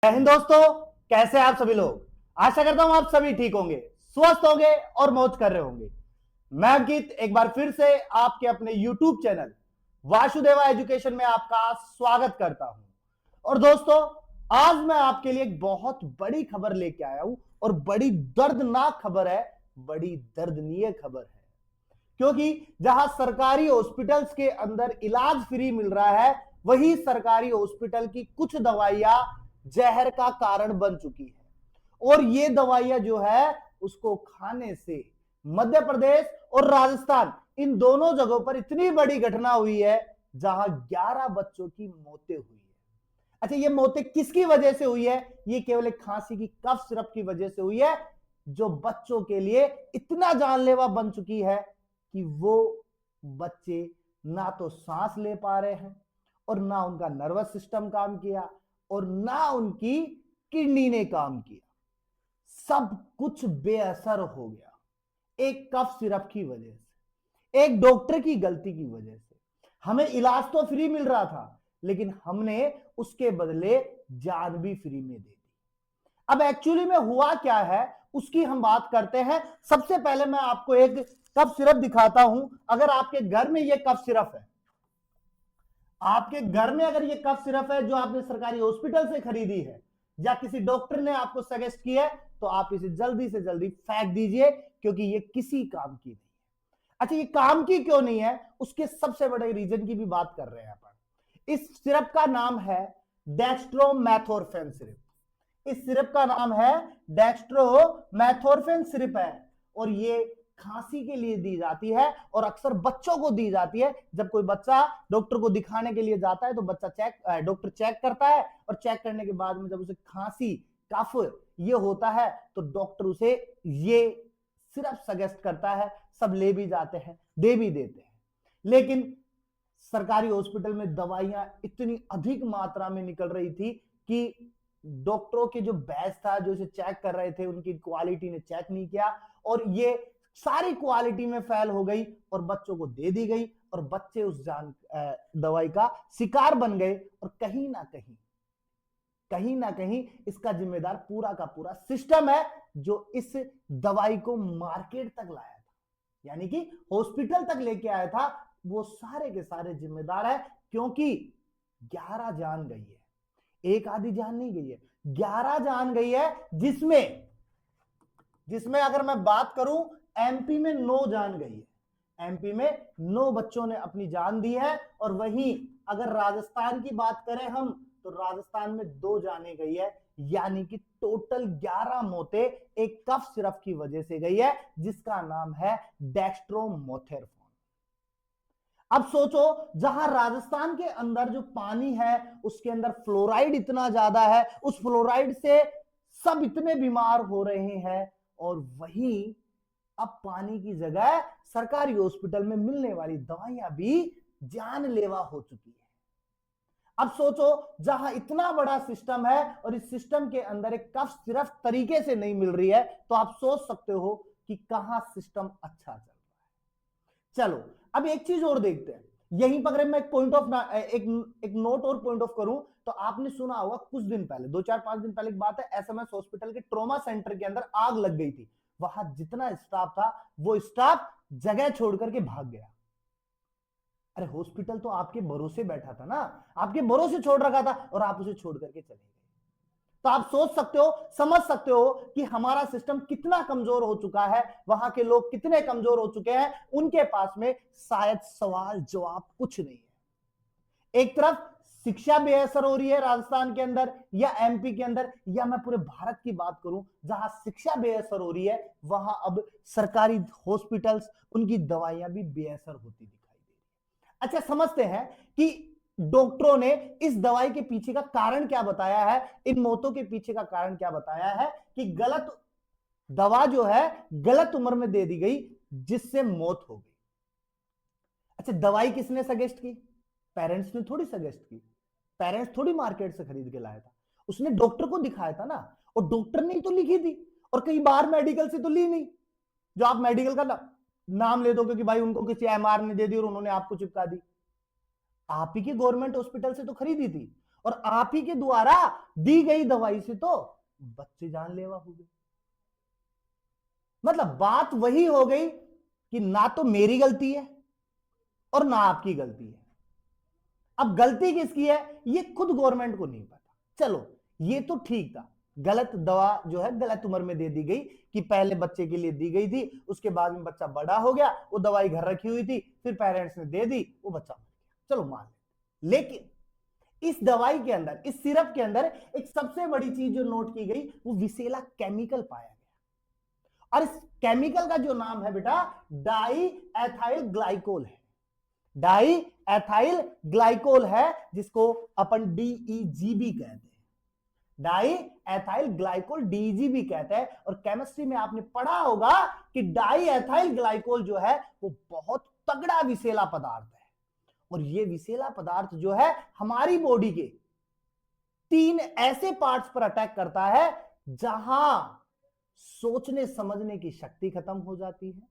जय हिंद दोस्तों, कैसे हैं आप सभी लोग। आशा करता हूं आप सभी ठीक होंगे, स्वस्थ होंगे और मौज कर रहे होंगे। मैं अंकित एक बार फिर से आपके अपने YouTube चैनल वासुदेवा एजुकेशन में आपका स्वागत करता हूं। और दोस्तों, आज मैं आपके लिए एक बहुत बड़ी खबर लेके आया हूं और बड़ी दर्दनाक खबर है, बड़ी दर्दनीय खबर है। क्योंकि जहां सरकारी हॉस्पिटल्स के अंदर इलाज फ्री मिल रहा है, वही सरकारी हॉस्पिटल की कुछ दवाइयां जहर का कारण बन चुकी है। और ये दवाइयां जो है उसको खाने से मध्य प्रदेश और राजस्थान इन दोनों जगहों पर इतनी बड़ी घटना हुई है जहां 11 बच्चों की मौतें हुई है। अच्छा, ये मौतें किसकी वजह से हुई है? ये केवल एक खांसी की कफ सिरप की वजह से हुई है, जो बच्चों के लिए इतना जानलेवा बन चुकी है कि वो बच्चे ना तो सांस ले पा रहे हैं और ना उनका नर्वस सिस्टम काम किया और ना उनकी किडनी ने काम किया। सब कुछ बेअसर हो गया एक कफ सिरप की वजह से, एक डॉक्टर की गलती की वजह से। हमें इलाज तो फ्री मिल रहा था, लेकिन हमने उसके बदले जान भी फ्री में दे दी। अब एक्चुअली में हुआ क्या है उसकी हम बात करते हैं। सबसे पहले मैं आपको एक कफ सिरप दिखाता हूं। अगर आपके घर में यह कफ सिरप है, आपके घर में अगर ये कफ सिरप है जो आपने सरकारी हॉस्पिटल से खरीदी है या किसी डॉक्टर ने आपको सजेस्ट किया है, तो आप इसे जल्दी से जल्दी फेंक दीजिए, क्योंकि ये किसी काम की नहीं है। अच्छा, ये काम की क्यों नहीं है, उसके सबसे बड़े रीजन की भी बात कर रहे हैं अपन। इस सिरप का नाम है डेक्स्ट्रोमेथोर्फेन सिरप। इस सिरप का नाम है डेक्स्ट्रोमेथोर्फेन सिरप है, और ये खांसी के लिए दी जाती है और अक्सर बच्चों को दी जाती है। जब कोई बच्चा डॉक्टर को दिखाने के लिए जाता है तो डॉक्टर चेक करता है, और चेक करने के बाद में जब उसे खांसी कफ ये होता है तो डॉक्टर उसे ये सिर्फ सजेस्ट करता है। सब ले भी जाते हैं, दे भी देते हैं, लेकिन सरकारी हॉस्पिटल में दवाइयां इतनी अधिक मात्रा में निकल रही थी कि डॉक्टरों के जो बैच था जो इसे चेक कर रहे थे, उनकी क्वालिटी ने चेक नहीं किया और ये सारी क्वालिटी में फेल हो गई और बच्चों को दे दी गई, और बच्चे उस दवाई का शिकार बन गए। और कहीं ना कहीं इसका जिम्मेदार पूरा का पूरा सिस्टम है जो इस दवाई को मार्केट तक लाया था, यानी कि हॉस्पिटल तक लेके आया था। वो सारे के सारे जिम्मेदार है, क्योंकि 11 जान गई है, एक आधी जान नहीं गई है, 11 जान गई है। जिसमें अगर मैं बात करूं, एमपी में 9 जान गई है। एमपी में 9 बच्चों ने अपनी जान दी है, और वहीं अगर राजस्थान की बात करें हम, तो राजस्थान में 2 जाने गई है, यानी कि टोटल 11 मौतें एक कफ सिरप की वजह से गई है, जिसका नाम है डेक्स्ट्रोमेथोर्फेन। अब सोचो, जहां राजस्थान के अंदर जो पानी है उसके अंदर फ्लोराइड इतना ज्यादा है, उस फ्लोराइड से सब इतने बीमार हो रहे हैं, और वहीं अब पानी की जगह सरकारी हॉस्पिटल में मिलने वाली दवाइयां भी जानलेवा हो चुकी है। अब सोचो, जहां इतना बड़ा सिस्टम है और इस सिस्टम के अंदर एक कफ सिर्फ तरीके से नहीं मिल रही है, तो आप सोच सकते हो कि कहां सिस्टम अच्छा चल रहा है। चलो, अब एक चीज और देखते हैं। यहीं पर अगर मैं एक नोट और पॉइंट ऑफ करूं, तो आपने सुना होगा कुछ दिन पहले, 2-4-5 दिन पहले की बात है, एसएमएस हॉस्पिटल के ट्रॉमा सेंटर के अंदर आग लग गई थी। वहां जितना स्टाफ था वो स्टाफ जगह छोड़कर के भाग गया। अरे, हॉस्पिटल तो आपके भरोसे बैठा था ना, आपके भरोसे छोड़ रखा था, और आप उसे छोड़ करके चले गए। तो आप सोच सकते हो, समझ सकते हो कि हमारा सिस्टम कितना कमजोर हो चुका है, वहां के लोग कितने कमजोर हो चुके हैं। उनके पास में शायद सवाल जवाब कुछ नहीं है। एक तरफ शिक्षा बेअसर हो रही है राजस्थान के अंदर या एमपी के अंदर, या मैं पूरे भारत की बात करूं, जहां शिक्षा बेअसर हो रही है, वहां अब सरकारी हॉस्पिटल्स, उनकी दवाइयां भी बेअसर होती दिखाई दे रही है। अच्छा, समझते हैं कि डॉक्टरों ने इस दवाई के पीछे का कारण क्या बताया है, इन मौतों के पीछे का कारण क्या बताया है, कि गलत दवा जो है गलत उम्र में दे दी गई, जिससे मौत हो गई। अच्छा, दवाई किसने सजेस्ट की? पेरेंट्स ने थोड़ी सजेस्ट की, पेरेंट्स थोड़ी मार्केट से खरीद के लाया था, उसने डॉक्टर को दिखाया था ना, और डॉक्टर ने ही तो लिखी थी, और कई बार मेडिकल से तो ली नहीं। जो आप मेडिकल का नाम ले दो क्योंकि भाई उनको किसी एमआर ने दे दी और उन्होंने आपको चिपका दी, आप ही की गवर्नमेंट हॉस्पिटल से तो खरीदी थी, और आप ही के द्वारा दी गई दवाई से तो बच्चे जानलेवा हो गए। मतलब बात वही हो गई कि ना तो मेरी गलती है और ना आपकी गलती है। अब गलती किसकी है ये खुद गवर्नमेंट को नहीं पता। चलो ये तो ठीक था, गलत दवा जो है गलत उम्र में दे दी गई कि पहले बच्चे के लिए दी गई थी, उसके बाद में बच्चा बड़ा हो गया, वो दवाई घर रखी हुई थी, फिर पेरेंट्स ने दे दी, वो बच्चा मर गया, चलो मान लेते। लेकिन इस दवाई के अंदर, इस सिरप के अंदर एक सबसे बड़ी चीज जो नोट की गई वो विषैला केमिकल पाया गया। और इस केमिकल का जो नाम है बेटा डाई एथाइल ग्लाइकोल है। डाई एथाइल ग्लाइकोल है, जिसको अपन डीईजीबी कहते हैं। डाई एथाइल ग्लाइकोल डीईजीबी कहते हैं। और केमिस्ट्री में आपने पढ़ा होगा कि डाई एथाइल ग्लाइकोल जो है वो बहुत तगड़ा विषैला पदार्थ है। और ये विषैला पदार्थ जो है हमारी बॉडी के 3 ऐसे पार्ट्स पर अटैक करता है जहां सोचने समझने की शक्ति खत्म हो जाती है,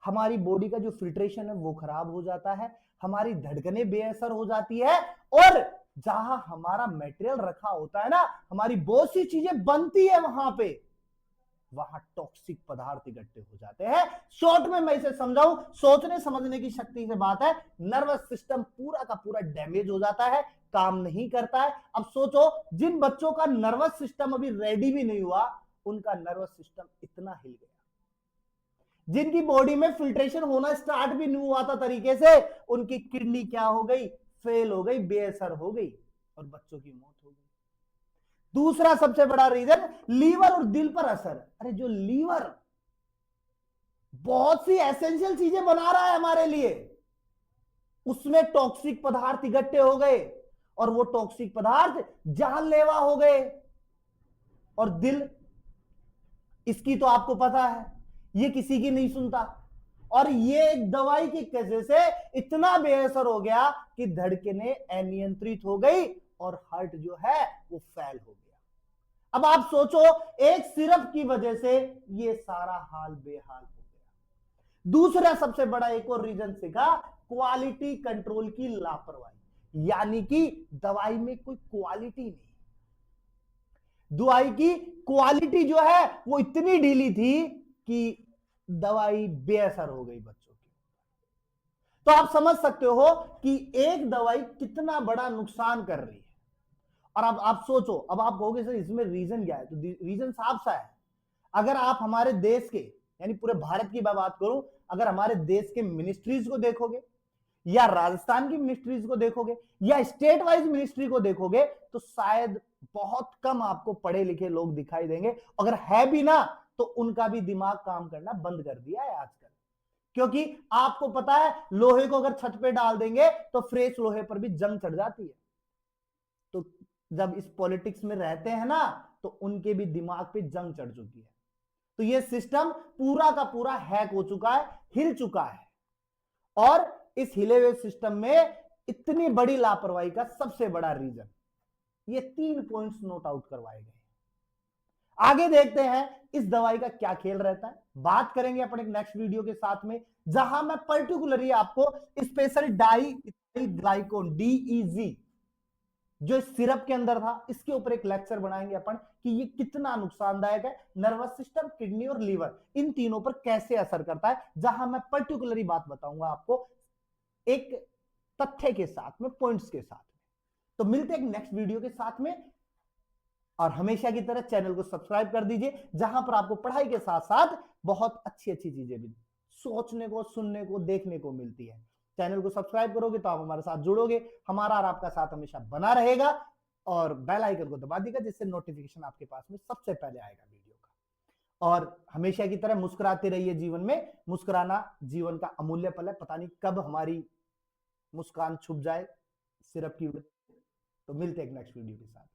हमारी बॉडी का जो फिल्ट्रेशन है वो खराब हो जाता है, हमारी धड़कनें बेअसर हो जाती है, और जहां हमारा मटेरियल रखा होता है ना, हमारी बहुत सी चीजें बनती है वहां टॉक्सिक पदार्थ इकट्ठे हो जाते हैं। शॉर्ट में मैं इसे समझाऊं, सोचने समझने की शक्ति से बात है, नर्वस सिस्टम पूरा का पूरा डैमेज हो जाता है, काम नहीं करता है। अब सोचो जिन बच्चों का नर्वस सिस्टम अभी रेडी भी नहीं हुआ, उनका नर्वस सिस्टम इतना हिल गया, जिनकी बॉडी में फिल्ट्रेशन होना स्टार्ट भी नहीं हुआ था तरीके से, उनकी किडनी क्या हो गई, फेल हो गई, बेअसर हो गई, और बच्चों की मौत हो गई। दूसरा सबसे बड़ा रीजन लीवर और दिल पर असर। अरे जो लीवर बहुत सी एसेंशियल चीजें बना रहा है हमारे लिए, उसमें टॉक्सिक पदार्थ इकट्ठे हो गए और वो टॉक्सिक पदार्थ जानलेवा हो गए। और दिल, इसकी तो आपको पता है, ये किसी की नहीं सुनता, और ये एक दवाई की वजह से इतना बेअसर हो गया कि धड़कनें अनियंत्रित हो गई और हार्ट जो है वो फेल हो गया। अब आप सोचो एक सिरप की वजह से ये सारा हाल बेहाल हो गया। दूसरा सबसे बड़ा एक और रीजन सीखा, क्वालिटी कंट्रोल की लापरवाही, यानी कि दवाई में कोई क्वालिटी नहीं, दवाई की क्वालिटी जो है वो इतनी ढीली थी कि दवाई बेअसर हो गई बच्चों की। तो आप समझ सकते हो कि एक दवाई कितना बड़ा नुकसान कर रही है। और अब आप सोचो, अब आप कहोगे सर इसमें रीजन क्या है, तो रीजन साफ सा है। अगर आप हमारे देश के, यानी पूरे भारत की बात करूं, अगर हमारे देश के मिनिस्ट्रीज को देखोगे, या राजस्थान की मिनिस्ट्रीज को देखोगे, या स्टेट वाइज मिनिस्ट्री को देखोगे, तो शायद बहुत कम आपको पढ़े लिखे लोग दिखाई देंगे। अगर है भी ना, तो उनका भी दिमाग काम करना बंद कर दिया है आजकल। क्योंकि आपको पता है लोहे को अगर छत पे डाल देंगे तो फ्रेश लोहे पर भी जंग चढ़ जाती है। तो जब इस पॉलिटिक्स में रहते हैं ना, तो उनके भी दिमाग पे जंग चढ़ चुकी है। तो ये सिस्टम पूरा का पूरा हैक हो चुका है, हिल चुका है। और इस हिले हुए सिस्टम में इतनी बड़ी लापरवाही का सबसे बड़ा रीजन, ये 3 पॉइंट्स नोट आउट करवाए गए। आगे देखते हैं इस दवाई का क्या खेल रहता है, बात करेंगे अपन एक नेक्स्ट वीडियो के साथ में, जहां मैं पर्टिकुलरली आपको स्पेशल डाई ग्लाइकोन डीईजी जो इस सिरप के अंदर था, इसके ऊपर एक लेक्चर बनाएंगे अपन कि ये कितना नुकसानदायक है, नर्वस सिस्टम, किडनी और लीवर, इन तीनों पर कैसे असर करता है, जहां मैं पर्टिकुलरली बात बताऊंगा आपको एक तथ्य के साथ में, पॉइंट्स के साथ में। तो मिलते हैं एक नेक्स्ट वीडियो के साथ में, और हमेशा की तरह चैनल को सब्सक्राइब कर दीजिए, जहां पर आपको पढ़ाई के साथ साथ बहुत अच्छी अच्छी चीजें भी सोचने को, सुनने को, देखने को मिलती है। चैनल को सब्सक्राइब करोगे तो आप हमारे साथ जुड़ोगे, हमारा और आपका साथ हमेशा बना रहेगा, और बेल आइकन को दबा दीजिएगा, जिससे नोटिफिकेशन आपके पास में सबसे पहले आएगा वीडियो का। और हमेशा की तरह मुस्कुराते रहिए जीवन में, मुस्कुराना जीवन का अमूल्य पल है, पता नहीं कब हमारी मुस्कान छुप जाए सिरप की। तो मिलते हैं एक नेक्स्ट वीडियो के साथ।